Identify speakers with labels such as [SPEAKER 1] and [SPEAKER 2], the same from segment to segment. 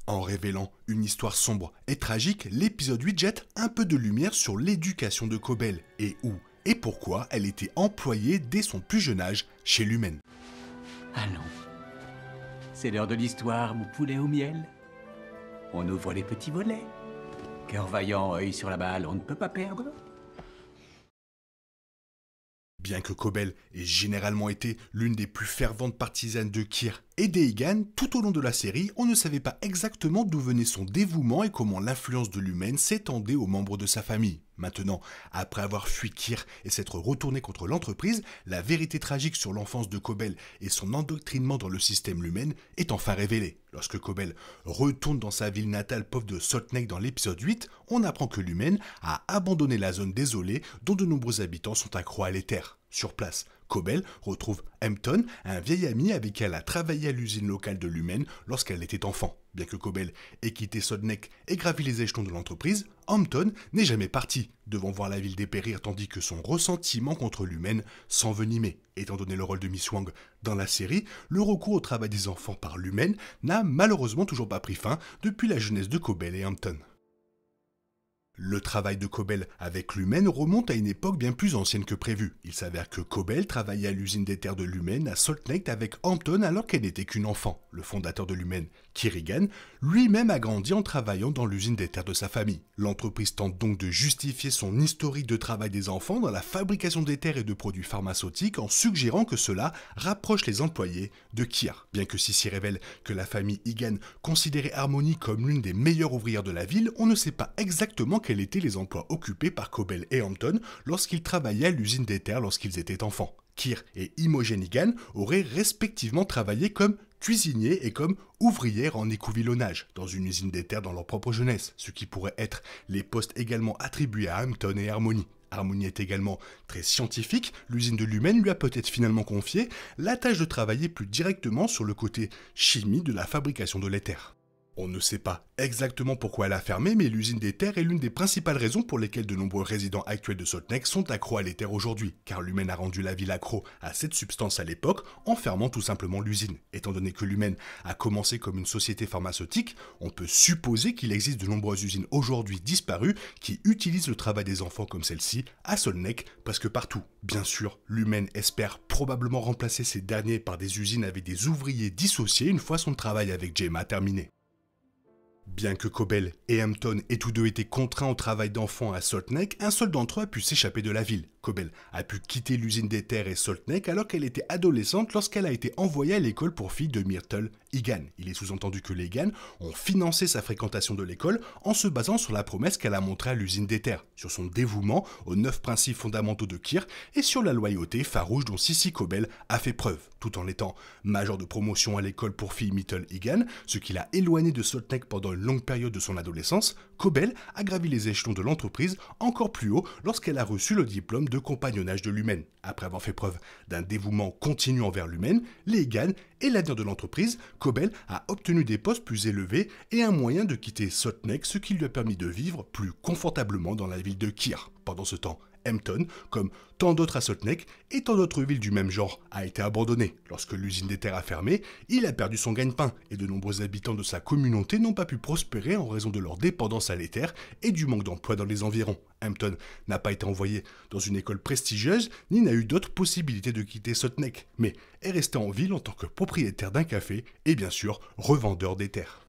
[SPEAKER 1] En révélant une histoire sombre et tragique, l'épisode 8 jette un peu de lumière sur l'éducation de Cobel et où et pourquoi elle était employée dès son plus jeune âge chez l'humaine.
[SPEAKER 2] Allons. C'est l'heure de l'histoire, mon poulet au miel. On ouvre les petits volets. Cœur vaillant, œil sur la balle, on ne peut pas perdre.
[SPEAKER 1] Bien que Cobel ait généralement été l'une des plus ferventes partisanes de Kyr et d'Egan, tout au long de la série, on ne savait pas exactement d'où venait son dévouement et comment l'influence de l'humaine s'étendait aux membres de sa famille. Maintenant, après avoir fui Kyr et s'être retourné contre l'entreprise, la vérité tragique sur l'enfance de Cobel et son endoctrinement dans le système Lumen est enfin révélée. Lorsque Cobel retourne dans sa ville natale pauvre de Salt Lake dans l'épisode 8, on apprend que Lumen a abandonné la zone désolée dont de nombreux habitants sont accros à l'éther. Sur place, Cobel retrouve Hampton, un vieil ami avec qui elle a travaillé à l'usine locale de Lumen lorsqu'elle était enfant. Bien que Cobel ait quitté Salt Lake et gravi les échelons de l'entreprise, Hampton n'est jamais parti, devant voir la ville dépérir tandis que son ressentiment contre Lumen s'envenimait. Étant donné le rôle de Miss Wang dans la série, le recours au travail des enfants par Lumen n'a malheureusement toujours pas pris fin depuis la jeunesse de Cobel et Hampton. Le travail de Cobel avec Lumen remonte à une époque bien plus ancienne que prévu. Il s'avère que Cobel travaillait à l'usine d'éther de Lumen à Salt Lake avec Hampton alors qu'elle n'était qu'une enfant. Le fondateur de Lumen, Kirigan, lui-même a grandi en travaillant dans l'usine d'éther de sa famille. L'entreprise tente donc de justifier son historique de travail des enfants dans la fabrication d'éther et de produits pharmaceutiques en suggérant que cela rapproche les employés de Kyr. Bien que Sissi révèle que la famille Egan considérait Harmony comme l'une des meilleures ouvrières de la ville, on ne sait pas exactement quels étaient les emplois occupés par Cobel et Hampton lorsqu'ils travaillaient à l'usine d'éther lorsqu'ils étaient enfants. Kyr et Imogen Egan auraient respectivement travaillé comme cuisiniers et comme ouvrières en écouvillonnage dans une usine d'éther dans leur propre jeunesse, ce qui pourrait être les postes également attribués à Hampton et Harmony. Harmony est également très scientifique, l'usine de Lumen lui a peut-être finalement confié la tâche de travailler plus directement sur le côté chimie de la fabrication de l'éther. On ne sait pas exactement pourquoi elle a fermé, mais l'usine d'éther est l'une des principales raisons pour lesquelles de nombreux résidents actuels de Salt Lake sont accros à l'éther aujourd'hui, car Lumen a rendu la ville accro à cette substance à l'époque en fermant tout simplement l'usine. Étant donné que Lumen a commencé comme une société pharmaceutique, on peut supposer qu'il existe de nombreuses usines aujourd'hui disparues qui utilisent le travail des enfants comme celle-ci à Salt Lake presque partout. Bien sûr, Lumen espère probablement remplacer ces derniers par des usines avec des ouvriers dissociés une fois son travail avec Gemma terminé. Bien que Cobel et Hampton aient tous deux été contraints au travail d'enfants à Salt Lake, un seul d'entre eux a pu s'échapper de la ville. Cobel a pu quitter l'usine d'éther et Salt Lake alors qu'elle était adolescente lorsqu'elle a été envoyée à l'école pour filles de Myrtle Egan. Il est sous-entendu que les Egan ont financé sa fréquentation de l'école en se basant sur la promesse qu'elle a montrée à l'usine d'éther, sur son dévouement aux 9 principes fondamentaux de Kyr et sur la loyauté farouche dont Sissi Cobel a fait preuve, tout en étant major de promotion à l'école pour filles Myrtle Egan, ce qui l'a éloigné de Salt Lake pendant une longue période de son adolescence. Cobel a gravi les échelons de l'entreprise encore plus haut lorsqu'elle a reçu le diplôme de compagnonnage de Lumen. Après avoir fait preuve d'un dévouement continu envers Lumen, les Egan et l'avenir de l'entreprise, Cobel a obtenu des postes plus élevés et un moyen de quitter Salt Lake, ce qui lui a permis de vivre plus confortablement dans la ville de Kyr. Pendant ce temps, Hampton, comme tant d'autres à Salt Lake et tant d'autres villes du même genre, a été abandonné. Lorsque l'usine d'éther a fermé, il a perdu son gagne-pain et de nombreux habitants de sa communauté n'ont pas pu prospérer en raison de leur dépendance à l'éther et du manque d'emploi dans les environs. Hampton n'a pas été envoyé dans une école prestigieuse ni n'a eu d'autres possibilités de quitter Salt Lake, mais est resté en ville en tant que propriétaire d'un café et bien sûr revendeur d'éther.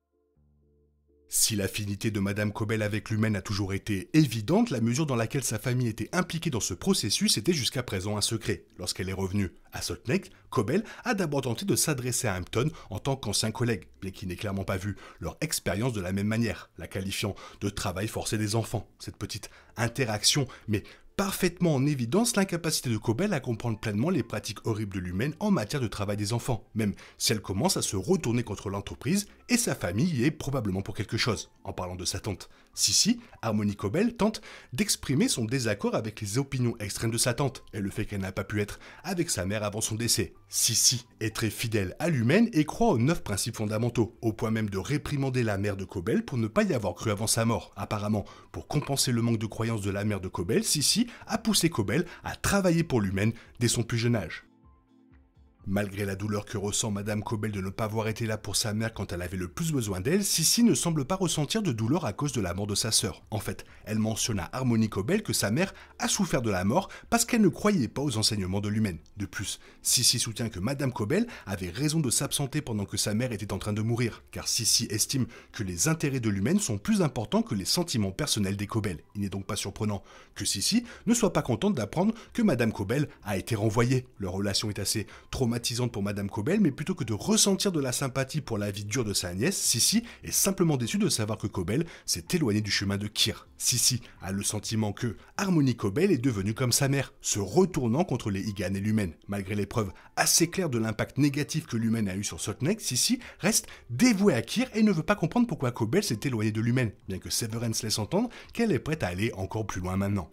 [SPEAKER 1] Si l'affinité de Madame Cobel avec Lumen a toujours été évidente, la mesure dans laquelle sa famille était impliquée dans ce processus était jusqu'à présent un secret. Lorsqu'elle est revenue à Salt Lake, Cobel a d'abord tenté de s'adresser à Hampton en tant qu'ancien collègue, bien qu'il n'ait clairement pas vu leur expérience de la même manière, la qualifiant de travail forcé des enfants. Cette petite interaction, mais parfaitement en évidence l'incapacité de Cobel à comprendre pleinement les pratiques horribles de Lumen en matière de travail des enfants, même si elle commence à se retourner contre l'entreprise et sa famille y est probablement pour quelque chose. En parlant de sa tante Sissi, Harmony Cobel tente d'exprimer son désaccord avec les opinions extrêmes de sa tante et le fait qu'elle n'a pas pu être avec sa mère avant son décès. Sissi est très fidèle à Lumen et croit aux 9 principes fondamentaux, au point même de réprimander la mère de Cobel pour ne pas y avoir cru avant sa mort. Apparemment, pour compenser le manque de croyance de la mère de Cobel, Sissi a poussé Cobel à travailler pour Lumen dès son plus jeune âge. Malgré la douleur que ressent Madame Cobel de ne pas avoir été là pour sa mère quand elle avait le plus besoin d'elle, Sissi ne semble pas ressentir de douleur à cause de la mort de sa sœur. En fait, elle mentionne à Harmony Cobel que sa mère a souffert de la mort parce qu'elle ne croyait pas aux enseignements de Lumen. De plus, Sissi soutient que Madame Cobel avait raison de s'absenter pendant que sa mère était en train de mourir, car Sissi estime que les intérêts de Lumen sont plus importants que les sentiments personnels des Cobel. Il n'est donc pas surprenant que Sissi ne soit pas contente d'apprendre que Madame Cobel a été renvoyée. Leur relation est assez traumatisante pour Madame Cobel, mais plutôt que de ressentir de la sympathie pour la vie dure de sa nièce, Sissi est simplement déçue de savoir que Cobel s'est éloigné du chemin de Kir. Sissi a le sentiment que Harmony Cobel est devenue comme sa mère, se retournant contre les Egan et Lumen. Malgré les preuves assez claires de l'impact négatif que Lumen a eu sur Sotneck, Sissi reste dévouée à Kir et ne veut pas comprendre pourquoi Cobel s'est éloigné de Lumen, bien que Severance laisse entendre qu'elle est prête à aller encore plus loin maintenant.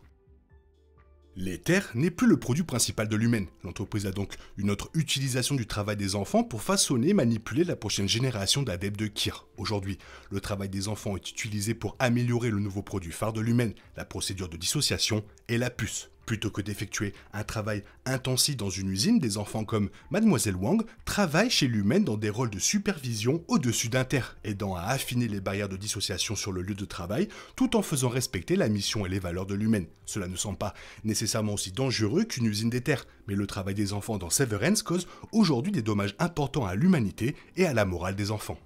[SPEAKER 1] L'Ether n'est plus le produit principal de Lumen. L'entreprise a donc une autre utilisation du travail des enfants pour façonner et manipuler la prochaine génération d'adeptes de Kir. Aujourd'hui, le travail des enfants est utilisé pour améliorer le nouveau produit phare de Lumen, la procédure de dissociation et la puce. Plutôt que d'effectuer un travail intensif dans une usine, des enfants comme Mademoiselle Wang travaillent chez Lumen dans des rôles de supervision au-dessus d'Inter, aidant à affiner les barrières de dissociation sur le lieu de travail, tout en faisant respecter la mission et les valeurs de Lumen. Cela ne semble pas nécessairement aussi dangereux qu'une usine d'Ether, mais le travail des enfants dans Severance cause aujourd'hui des dommages importants à l'humanité et à la morale des enfants.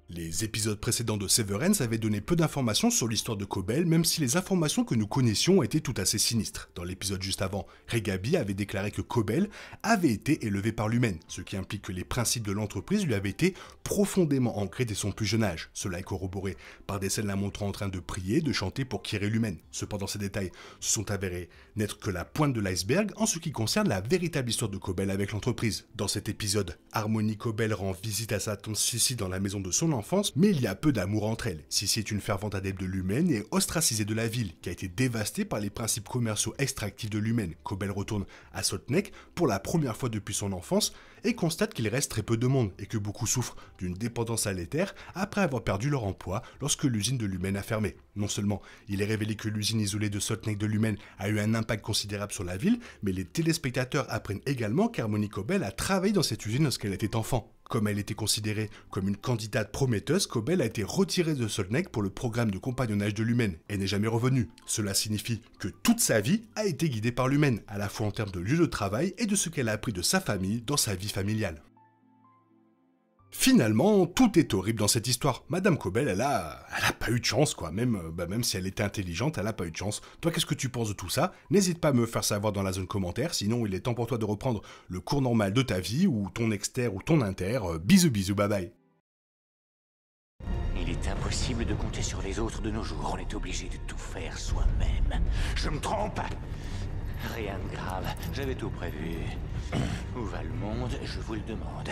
[SPEAKER 1] Les épisodes précédents de Severance avaient donné peu d'informations sur l'histoire de Cobel, même si les informations que nous connaissions étaient tout assez sinistres. Dans l'épisode juste avant, Regabi avait déclaré que Cobel avait été élevé par Lumen, ce qui implique que les principes de l'entreprise lui avaient été profondément ancrés dès son plus jeune âge. Cela est corroboré par des scènes la montrant en train de prier, de chanter pour Kir et Lumen. Cependant, ces détails se sont avérés n'être que la pointe de l'iceberg en ce qui concerne la véritable histoire de Cobel avec l'entreprise. Dans cet épisode, Harmony Cobel rend visite à sa tante Sissi dans la maison de son enfance, mais il y a peu d'amour entre elles. Sissi est une fervente adepte de Lumen et ostracisée de la ville, qui a été dévastée par les principes commerciaux extractifs de Lumen. Cobel retourne à Sotneck pour la première fois depuis son enfance et constate qu'il reste très peu de monde et que beaucoup souffrent d'une dépendance à l'Ether après avoir perdu leur emploi lorsque l'usine de Lumen a fermé. Non seulement il est révélé que l'usine isolée de Sotneck de Lumen a eu un impact considérable sur la ville, mais les téléspectateurs apprennent également qu'Harmony Cobel a travaillé dans cette usine lorsqu'elle était enfant. Comme elle était considérée comme une candidate prometteuse, Cobel a été retirée de Sotneck pour le programme de compagnonnage de Lumen et n'est jamais revenue. Cela signifie que toute sa vie a été guidée par Lumen, à la fois en termes de lieu de travail et de ce qu'elle a appris de sa famille dans sa vie familiale. Finalement, tout est horrible dans cette histoire. Madame Cobel, elle a pas eu de chance, quoi. Même si elle était intelligente, elle a pas eu de chance. Toi, qu'est-ce que tu penses de tout ça? N'hésite pas à me faire savoir dans la zone commentaire, sinon il est temps pour toi de reprendre le cours normal de ta vie, ou ton exter, ou ton inter. Bisous, bisous, bye bye.
[SPEAKER 3] Il est impossible de compter sur les autres de nos jours, on est obligé de tout faire soi-même. Je me trompe? Rien de grave, j'avais tout prévu. Où va le monde, je vous le demande.